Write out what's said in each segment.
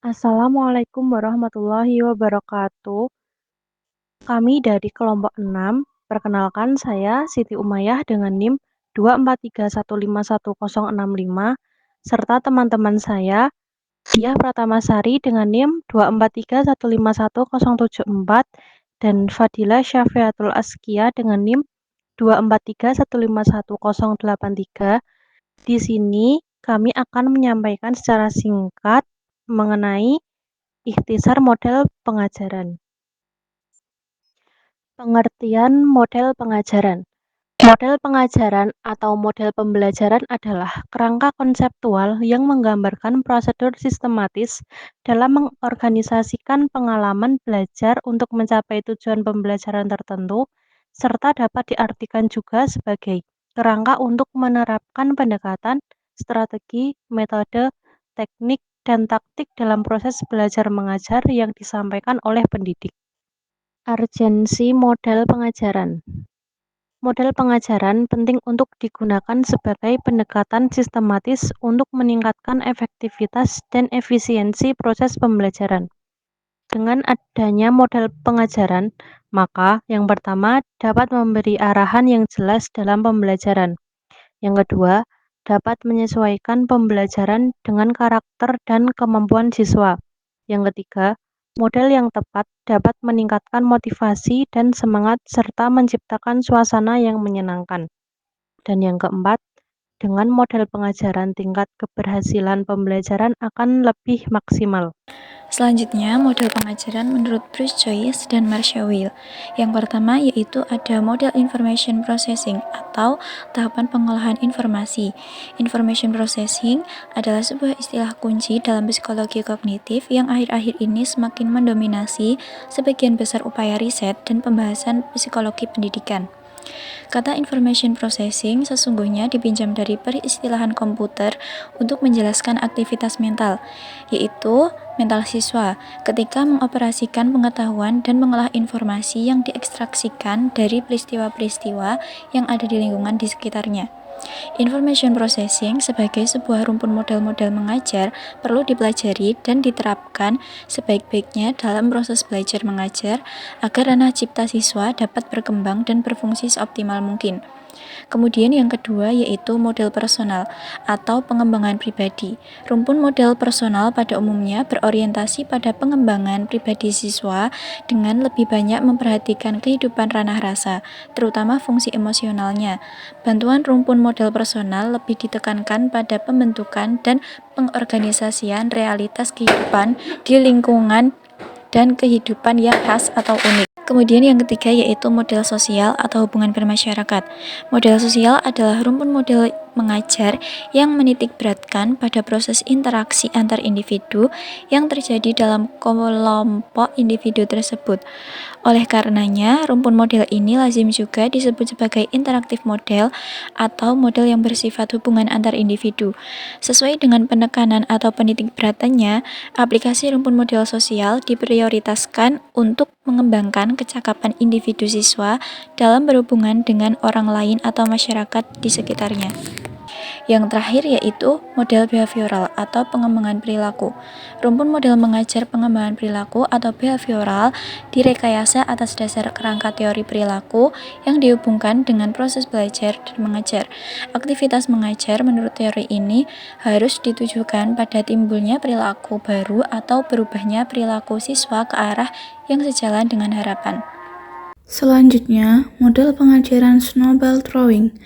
Assalamualaikum warahmatullahi wabarakatuh. Kami dari kelompok 6. Perkenalkan saya Siti Umayyah dengan NIM 243151065 serta teman-teman saya Diah Pratamasari dengan NIM 243151074 dan Fadila Syafiatul Askia dengan NIM 243151083. Di sini kami akan menyampaikan secara singkat mengenai ikhtisar model pengajaran. Pengertian model pengajaran. Model pengajaran atau model pembelajaran adalah kerangka konseptual yang menggambarkan prosedur sistematis dalam mengorganisasikan pengalaman belajar untuk mencapai tujuan pembelajaran tertentu, serta dapat diartikan juga sebagai kerangka untuk menerapkan pendekatan, strategi, metode, teknik, dan taktik dalam proses belajar mengajar yang disampaikan oleh pendidik. Urgensi model pengajaran. Model pengajaran penting untuk digunakan sebagai pendekatan sistematis untuk meningkatkan efektivitas dan efisiensi proses pembelajaran. Dengan adanya model pengajaran, maka yang pertama dapat memberi arahan yang jelas dalam pembelajaran. Yang kedua, dapat menyesuaikan pembelajaran dengan karakter dan kemampuan siswa. Yang ketiga, model yang tepat dapat meningkatkan motivasi dan semangat serta menciptakan suasana yang menyenangkan. Dan yang keempat, dengan model pengajaran tingkat keberhasilan pembelajaran akan lebih maksimal. Selanjutnya, model pengajaran menurut Bruce Joyce dan Marcia Weil. Yang pertama yaitu ada model information processing atau tahapan pengolahan informasi. Information processing adalah sebuah istilah kunci dalam psikologi kognitif yang akhir-akhir ini semakin mendominasi sebagian besar upaya riset dan pembahasan psikologi pendidikan. Kata information processing sesungguhnya dipinjam dari peristilahan komputer untuk menjelaskan aktivitas mental, yaitu mental siswa ketika mengoperasikan pengetahuan dan mengolah informasi yang diekstraksikan dari peristiwa-peristiwa yang ada di lingkungan di sekitarnya. Information processing sebagai sebuah rumpun model-model mengajar perlu dipelajari dan diterapkan sebaik-baiknya dalam proses belajar mengajar agar ranah cipta siswa dapat berkembang dan berfungsi seoptimal mungkin. Kemudian yang kedua yaitu model personal atau pengembangan pribadi. Rumpun model personal pada umumnya berorientasi pada pengembangan pribadi siswa dengan lebih banyak memperhatikan kehidupan ranah rasa, terutama fungsi emosionalnya. Bantuan rumpun model personal lebih ditekankan pada pembentukan dan pengorganisasian realitas kehidupan di lingkungan dan kehidupan yang khas atau unik. Kemudian yang ketiga yaitu model sosial atau hubungan bermasyarakat. Model sosial adalah rumpun model mengajar yang menitikberatkan pada proses interaksi antar individu yang terjadi dalam kelompok individu tersebut. Oleh karenanya, rumpun model ini lazim juga disebut sebagai interaktif model atau model yang bersifat hubungan antar individu. Sesuai dengan penekanan atau penitikberatannya, aplikasi rumpun model sosial diprioritaskan untuk mengembangkan kecakapan individu siswa dalam berhubungan dengan orang lain atau masyarakat di sekitarnya. Yang terakhir yaitu model behavioral atau pengembangan perilaku. Rumpun model mengajar pengembangan perilaku atau behavioral direkayasa atas dasar kerangka teori perilaku yang dihubungkan dengan proses belajar dan mengajar. Aktivitas mengajar menurut teori ini harus ditujukan pada timbulnya perilaku baru atau berubahnya perilaku siswa ke arah yang sejalan dengan harapan. Selanjutnya, model pengajaran snowball throwing.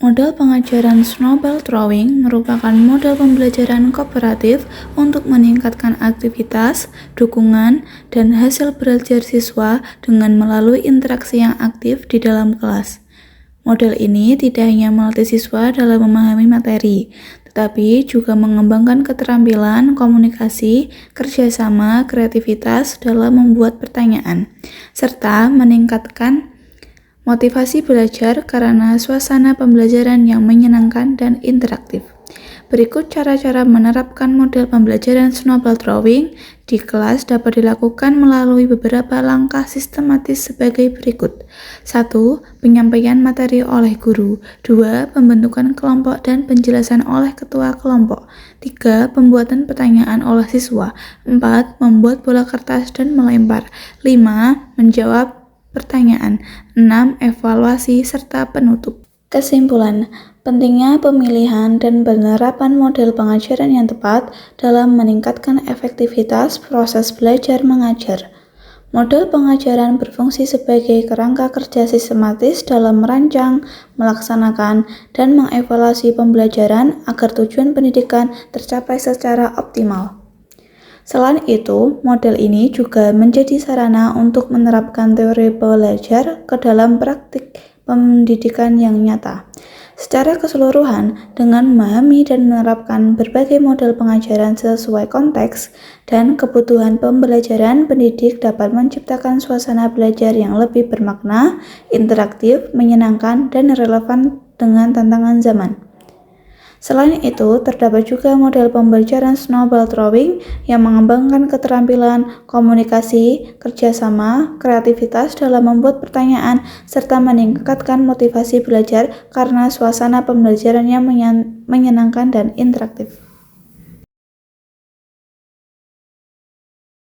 Model pengajaran snowball throwing merupakan model pembelajaran kooperatif untuk meningkatkan aktivitas, dukungan, dan hasil belajar siswa dengan melalui interaksi yang aktif di dalam kelas. Model ini tidak hanya melatih siswa dalam memahami materi, tetapi juga mengembangkan keterampilan komunikasi, kerjasama, kreativitas dalam membuat pertanyaan, serta meningkatkan motivasi belajar karena suasana pembelajaran yang menyenangkan dan interaktif. Berikut cara-cara menerapkan model pembelajaran snowball drawing di kelas dapat dilakukan melalui beberapa langkah sistematis sebagai berikut. 1. Penyampaian materi oleh guru. 2. Pembentukan kelompok dan penjelasan oleh ketua kelompok. 3. Pembuatan pertanyaan oleh siswa. 4. Membuat bola kertas dan melempar. 5. Menjawab pertanyaan. 6. Evaluasi serta penutup. Kesimpulan, pentingnya pemilihan dan penerapan model pengajaran yang tepat dalam meningkatkan efektivitas proses belajar mengajar. Model pengajaran berfungsi sebagai kerangka kerja sistematis dalam merancang, melaksanakan, dan mengevaluasi pembelajaran agar tujuan pendidikan tercapai secara optimal. Selain itu, model ini juga menjadi sarana untuk menerapkan teori belajar ke dalam praktik pendidikan yang nyata. Secara keseluruhan, dengan memahami dan menerapkan berbagai model pengajaran sesuai konteks dan kebutuhan pembelajaran, pendidik dapat menciptakan suasana belajar yang lebih bermakna, interaktif, menyenangkan, dan relevan dengan tantangan zaman. Selain itu, terdapat juga model pembelajaran snowball drawing yang mengembangkan keterampilan komunikasi, kerjasama, kreativitas dalam membuat pertanyaan, serta meningkatkan motivasi belajar karena suasana pembelajaran yang menyenangkan dan interaktif.